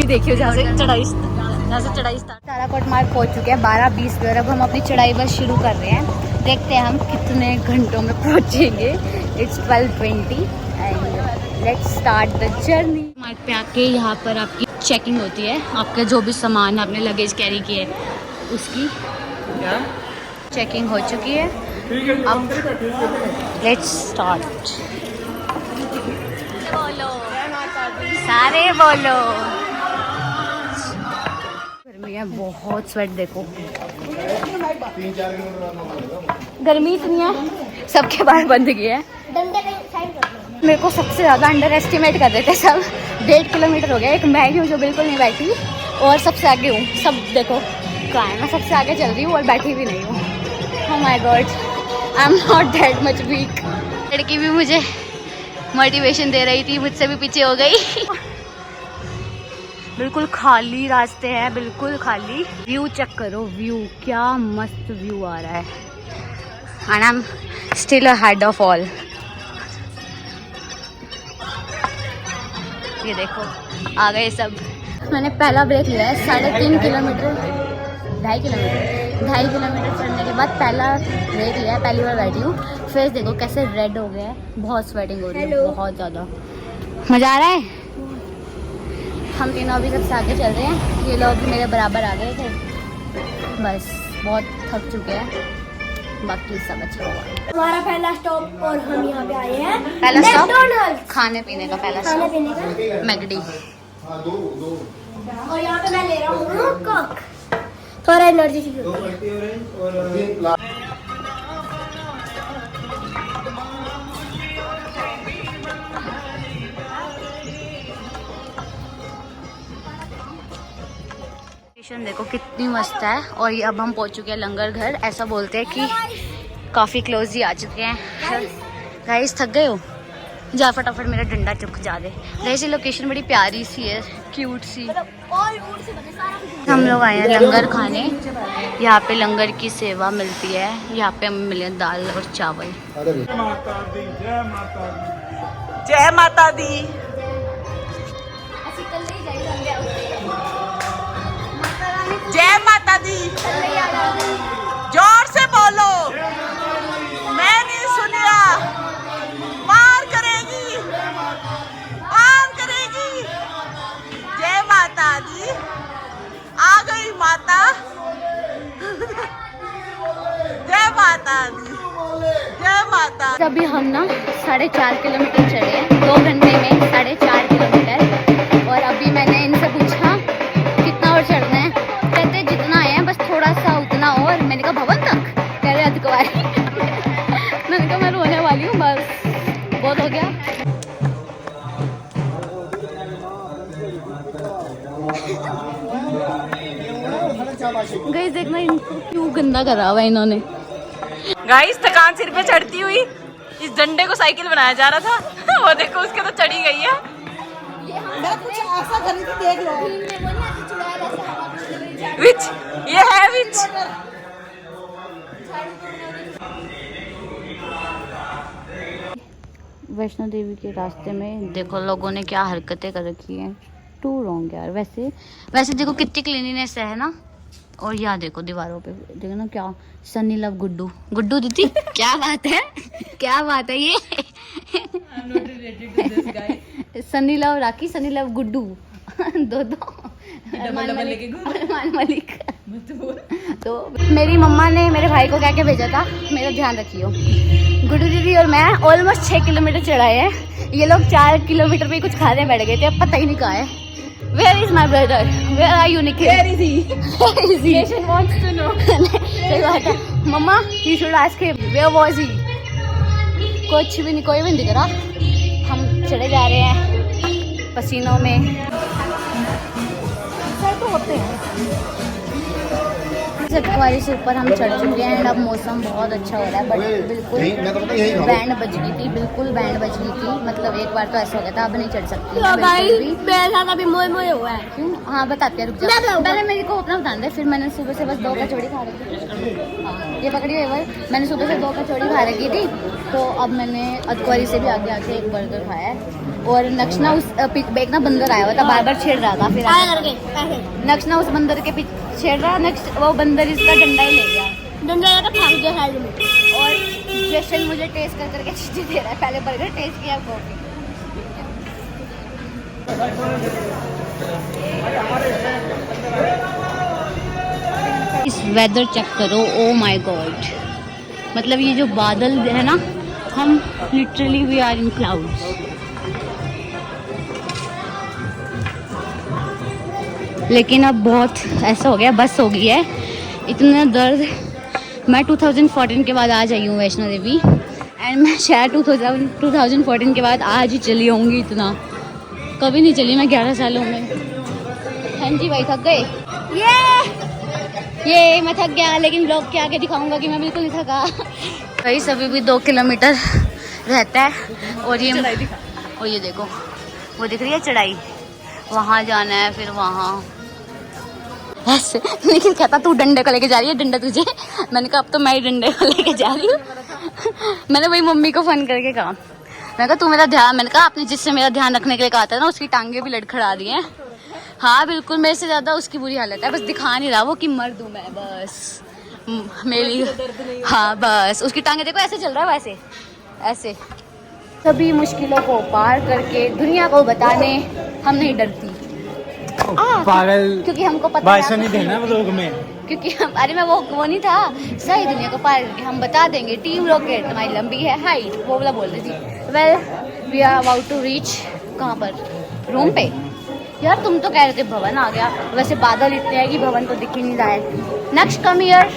देखी हो जहाँ से चढ़ाई स्टार्ट। ताराकोट मार्ग पहुँच चुके हैं 12:20 पे और अब हम अपनी चढ़ाई बस शुरू कर रहे हैं। देखते हैं हम कितने घंटों में पहुँचेंगे। It's 12:20 and let's start the journey. मार्ग पे आके यहाँ पर आपकी चेकिंग होती है, आपके जो भी सामान आपने लगेज कैरी किए उसकी चेकिंग हो चुकी है। अब लेट्स स्टार्ट। बोलो सारे बोलो। गर्मी है बहुत, स्वेट देखो, गर्मी इतनी है सबके बाहर बंद किए हैं। मेरे को सबसे ज़्यादा अंडर एस्टिमेट कर रहे थे सब। 1.5 किलोमीटर हो गया, एक मैं ही हूँ जो बिल्कुल नहीं बैठी और सबसे आगे हूँ। सब देखो कहाँ है, मैं सबसे आगे चल रही हूँ और बैठी भी नहीं हूँ। Oh my God, I am not that much weak. लड़की भी मुझे मोटिवेशन दे रही थी, मुझसे भी पीछे हो गई। बिल्कुल खाली रास्ते हैं, बिल्कुल खाली। व्यू चेक करो, व्यू क्या मस्त व्यू आ रहा है। And I am still ahead of all. ये देखो आ गए सब। मैंने पहला ब्रेक लिया है 3.5 किलोमीटर, 2.5 किलोमीटर चढ़ने के बाद पहला ब्रेक लिया है। पहली बार बैठी हूँ। फेस देखो कैसे रेड हो गया है, बहुत स्वेटिंग हो रही है बहुत ज़्यादा। मज़ा आ रहा है। हम तीनों अभी सबसे आगे चल रहे हैं, ये लोग मेरे बराबर आ गए थे। बस बहुत थक चुके हैं, बाकी सब अच्छा हुआ। हमारा पहला स्टॉप और हम यहाँ पे आए हैं। पहला स्टॉप खाने पीने का, पहला स्टॉप मैगडी। और यहाँ पे मैं ले रहा हूँ कोक, थोड़ा एनर्जी चाहिए। देखो कितनी मस्त है। और ये अब हम पहुंच चुके हैं लंगर घर। ऐसा बोलते हैं कि काफ़ी क्लोज ही आ चुके हैं। गाइस थक गए हो, जा फटाफट मेरा डंडा चुक जा दे। वैसे लोकेशन बड़ी प्यारी सी है, क्यूट सी। हम लोग आए हैं लंगर खाने। यहाँ पे लंगर की सेवा मिलती है। यहाँ पे हमें मिले दाल और चावल। जय माता दी। जय माता दी। जोर से बोलो, मैं नहीं सुनिया। पार करेगी, पार करेगी। जय माता दी। आ गई माता। जय माता दी, जय माता। अभी हम ना 4.5 किलोमीटर चढ़े हैं 2 घंटे में, 4.5 किलोमीटर। और अभी मैंने इनसे पूछा कितना और चढ़ना है, कहते जितना आए हैं बस थोड़ा सा उतना और। मैंने कहा भवन तक, कह रहे अधिकवारी। मैंने कहा मैं रोने वाली हूँ, बस बहुत हो गया। गाइस देखना इनको क्यों गंदा करा हुआ है इन्होंने। गाइस थकान सिर पे चढ़ती हुई इस डंडे को साइकिल बनाया जा रहा था। वो देखो उसके तो चढ़ी गई है। मैं कुछ ऐसा कर रही थी, देख लो। विच ये है विच। वैष्णो देवी के रास्ते में देखो लोगों ने क्या हरकतें कर रखी हैं। टू रॉन्ग यार। वैसे देखो कितनी क्लीनिनेस है ना। और यहाँ देखो दीवारों पे देखो ना क्या सनी लव गुड्डू। गुड्डू दीदी क्या बात है, क्या बात है ये। सनी लव राखी, सनी लव गुड्डू दो अरमान मलिक। तो मेरी मम्मा ने मेरे भाई को कह के भेजा था, मेरा ध्यान रखियो। गुड्डू दीदी और मैं ऑलमोस्ट 6 किलोमीटर चढ़ाए हैं। ये लोग 4 किलोमीटर पे कुछ खाने बैठ गए थे, अब पता ही नहीं कहाँ है। Where is my brother? Where are you, Nikhil? Where is he? Where is he? Patient wants to know. सही बात है मम्मा, you should ask him where was he? कुछ भी नहीं, कोई भी नहीं दिख रहा। हम चढ़े जा रहे हैं पसीनों में। सर तो होते हैं। सतवारी से ऊपर हम चढ़ चुके हैं। अब मौसम बहुत अच्छा हो रहा है, बट बिल्कुल बैंड बज गई थी, बिल्कुल बैंड बज गई थी। मतलब एक बार तो ऐसा हो गया था अब नहीं चढ़ सकती मेरे साथ अभी मोए मोए हुआ है। क्यों? हाँ बताते हैं, रुक जाओ। पहले मेरे को अपना बता दे। फिर मैंने सुबह से बस 2 कचौड़ी खा रखी थी। हाँ ये पकड़ी हुई मैंने सुबह से 2 कचौड़ी खा रखी थी। तो अब मैंने अदकवारी से भी आगे आके एक बर्गर खाया है और नक्श ना उस एक ना बंदर आया हुआ था, बार बार छेड़ रहा था। फिर नक्श ना उस बंदर के पीछे छेड़ रहा, नक्श वो बंदर इसका डंडा ही ले गया, डंडा लेकर भाग गया साइड में। और जशन मुझे टेस्ट कर करके चीजें दे रहा है। पहले बर्गर टेस्ट किया, कॉफी। इस वेदर चेक करो, ओ माय गॉड। मतलब ये जो बादल है ना, हम literally we are in clouds. लेकिन अब बहुत ऐसा हो गया, बस हो गई है। इतना दर्द, मैं 2014 के बाद आज आई हूँ वैष्णो देवी, एंड मैं शायद 2014 के बाद आज ही चली होंगी। इतना कभी नहीं चली मैं 11 सालों में। हाँ जी भाई, थक गए। ये मैं थक गया, लेकिन ब्लॉग के आगे दिखाऊंगा कि मैं बिल्कुल नहीं थका। भाई सभी भी 2 किलोमीटर रहता है और ये देखो, वो दिख रही है चढ़ाई, वहाँ जाना है, फिर वहाँ ऐसे। निखिल कहता तू डंडे को लेके जा रही है, डंडा तुझे। मैंने कहा अब तो मैं ही डंडे को लेके जा रही हूँ। मैंने वही मम्मी को फोन करके कहा, मैंने कहा तू मेरा ध्यान, मैंने कहा आपने जिससे मेरा ध्यान रखने के लिए कहा था ना, उसकी टांगे भी लड़खड़ा दी हैं। हाँ बिल्कुल, मेरे से ज़्यादा उसकी बुरी हालत है, बस दिखा नहीं रहा वो कि मर्द हूँ मैं, बस मेरी। हाँ बस उसकी टांगे देखो, ऐसे चल रहा है, वैसे ऐसे। सभी मुश्किलों को पार करके दुनिया को बताने हम नहीं डरती। पागल, क्योंकि हमको पता भाषण नहीं देना लोग में, क्योंकि हम, अरे मैं वो नहीं था, सही दुनिया को पार करके हम बता देंगे। टीम रॉकेट तुम्हारी लंबी है हाइट, वो वाला बोल रही थी। Well we are about to reach, कहाँ पर, रूम पे। यार तुम तो कह रहे थे भवन आ गया, वैसे बादल इतने हैं कि भवन तो दिख ही नहीं रहा है। नेक्स्ट कम ईयर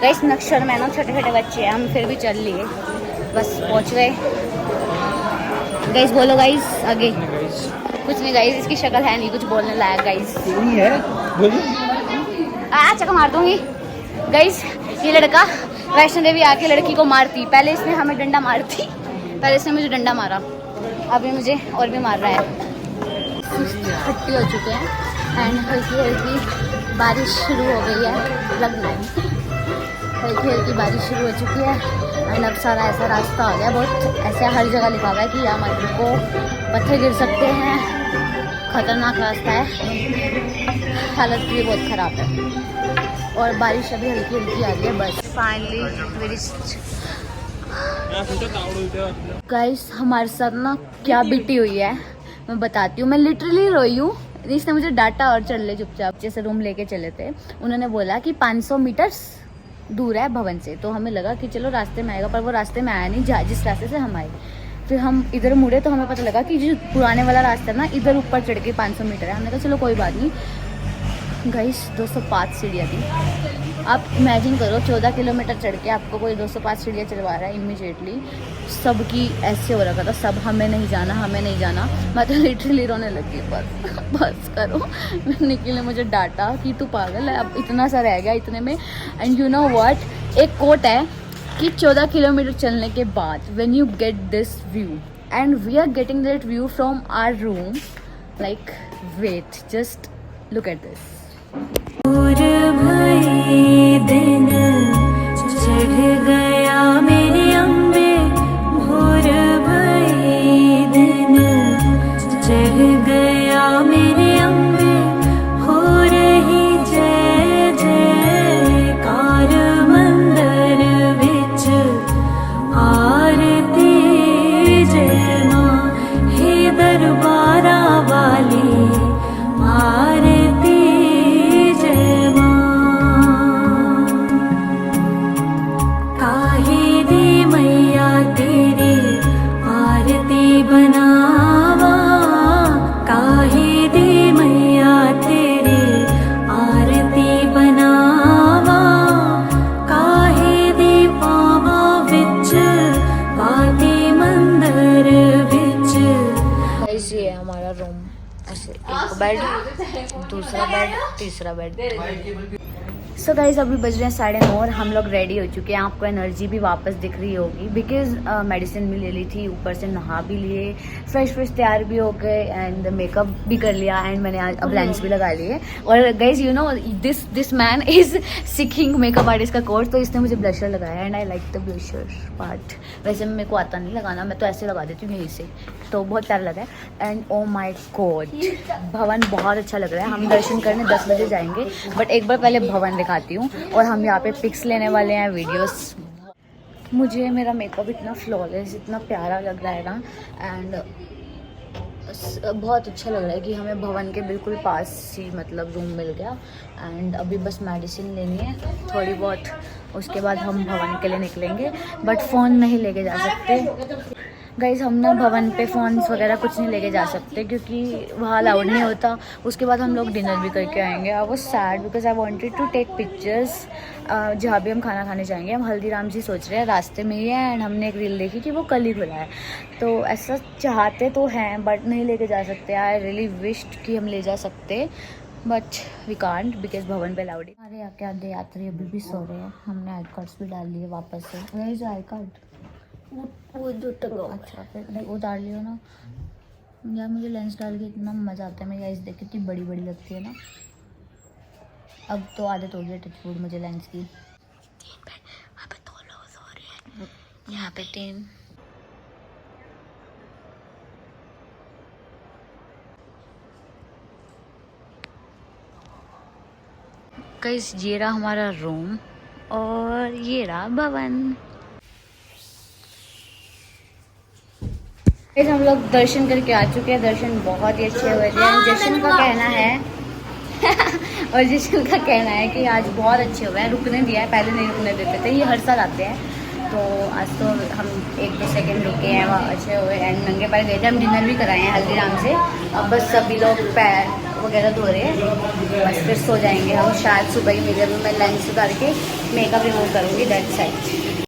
गाइस, नक्शर में ना छोटे छोटे बच्चे हैं, हम फिर भी चल लिए, बस पहुँच गए। गाइस बोलो गाइस आगे। कुछ नहीं गाइस, इसकी शक्ल है नहीं कुछ बोलने लायक गाइस। चक्का मार दूंगी गाइस। ये लड़का वैष्णो देवी आके लड़की को मारती, पहले इसने हमें डंडा मारती, पहले इसने मुझे डंडा मारा, अभी मुझे और भी मार रहा है। खट्टी हो चुके हैं एंड हल्की हल्की बारिश शुरू हो गई है, लग रहा है हल्की हल्की बारिश शुरू हो चुकी है। एंड अब सारा ऐसा रास्ता आ गया, बहुत ऐसे हर जगह लिखा हुआ है कि यहाँ मत रुको, पत्थर गिर सकते हैं, खतरनाक रास्ता है, हालत भी बहुत ख़राब है। और बारिश अभी हल्की हल्की आ रही है। बस फाइनली गाइस, हमारे साथ ना क्या बीती हुई है मैं बताती हूँ। मैं लिटरली रोई हूँ। इसने मुझे डांटा और चल ले चुपचाप, जैसे रूम लेके चले थे, उन्होंने बोला कि 500 मीटर दूर है भवन से, तो हमें लगा कि चलो रास्ते में आएगा, पर वो रास्ते में आया नहीं जिस रास्ते से हम आए। फिर हम इधर मुड़े तो हमें पता लगा कि जो पुराने वाला रास्ता है ना, इधर ऊपर चढ़ के 500 मीटर है। हमने कहा चलो कोई बात नहीं। गाइस 205 सीढ़ियाँ थी। आप इमेजिन करो 14 किलोमीटर चढ़ के आपको कोई 205 सीढ़ियाँ चढ़वा रहा है इमीडिएटली। सबकी ऐसे हो रखा था, सब हमें नहीं जाना, हमें नहीं जाना। मैं तो लिटरली रोने लगी, बस करो। निखिल ने मुझे डांटा कि तू पागल है, अब इतना सा रह गया इतने में। एंड यू नो व्हाट, एक कोट है कि 14 किलोमीटर चलने के बाद when you get this view, and we are getting that view from our room, like wait, just look at this. दिन चढ़ गया मेरे अम्बे, भोर भई दिन चढ़ गया मेरे अम्बे, हो रही जय जयकार मंदिर विच आरती जय मां, हे दरबारा वाली आरती जय मां। काहे दी मैया तेरी आरती बनावा, काहे दी मैया तेरी आरती बनावा, काहे दी पावा विच बाती मंदिर विच। गाइस ये है हमारा रूम, ऐसे एक बेड, दूसरा बेड, तीसरा बेड। सो गाइस अभी बज रहे हैं 9:30 और हम लोग रेडी हो चुके हैं। आपको एनर्जी भी वापस दिख रही होगी बिकॉज मेडिसिन भी ले ली थी, ऊपर से नहा भी लिए, फ्रेश तैयार भी हो गए एंड मेकअप भी कर लिया एंड मैंने आज अब लेंस भी लगा लिए। और guys you know this man is seeking makeup artist का कोर्स, तो इसने मुझे ब्लशर लगाया and I like the blusher part. वैसे मेरे को आता नहीं लगाना, मैं तो ऐसे लगा देती हूँ यहीं से, तो बहुत प्यारा लगा है। एंड ओ माई गॉड भवन बहुत अच्छा लग रहा है। हम दर्शन करने 10 बजे जाएंगे, बट एक बार पहले भवन दिखाती हूँ और हम यहाँ पे पिक्स लेने वाले हैं, वीडियोस। मुझे मेरा मेकअप इतना फ्लॉलेस, इतना प्यारा लग रहा है ना, एंड बहुत अच्छा लग रहा है कि हमें भवन के बिल्कुल पास ही मतलब रूम मिल गया। एंड अभी बस मेडिसिन लेनी है थोड़ी बहुत, उसके बाद हम भवन के लिए निकलेंगे, बट फ़ोन नहीं लेके जा सकते गाइज। हम ना भवन पे फ़ोन्स वगैरह कुछ नहीं लेके जा सकते क्योंकि वहाँ अलाउड नहीं होता। उसके बाद हम लोग डिनर भी करके आएंगे। I was sad because I wanted to take pictures जहाँ भी हम खाना खाने जाएंगे। हम हल्दीराम जी सोच रहे हैं, रास्ते में ही है एंड हमने एक रील देखी कि वो कल ही खुला है, तो ऐसा चाहते तो हैं बट नहीं लेके जा सकते। आई रियली विश्ड कि हम ले जा सकते बट वी कांट बिकॉज भवन पे अलाउड है। हमारे यहाँ के आधे यात्री अभी भी सो रहे हैं। हमने आई कार्ड्स भी डाल लिए वापस से। Where is I card? वो जो टंगा हुआ है। अच्छा फिर वो डाल लियो ना यार। मुझे लेंस डाल के इतना मज़ा आता है। मेरी आइज़ देख कितनी बड़ी बड़ी लगती है ना। अब तो आदत हो गई टचवुड मुझे लेंस की। 3 पे वहाँ पे 2 लोग सो रहे हैं, यहाँ पे 3। गाइस ये रहा हमारा रूम और ये रहा भवन। हम लोग दर्शन करके आ चुके हैं। दर्शन बहुत ही अच्छे हुए थे। जशन का कहना है और जशन का कहना है कि आज बहुत अच्छे हुए हैं, रुकने दिया है, पहले नहीं रुकने देते थे, ये हर साल आते हैं। तो आज तो हम 1-2 सेकंड रुके हैं, वहाँ अच्छे हुए एंड नंगे पैर गए थे। हम डिनर भी कराए हैं हल्दीराम से। अब बस सभी लोग पैर वगैरह धो रहे हैं, बस फिर सो जाएंगे हम। शायद सुबह ही मिले। मैं लेंस उतार के मेकअप रिमूव करूँगी, दैट्स इट।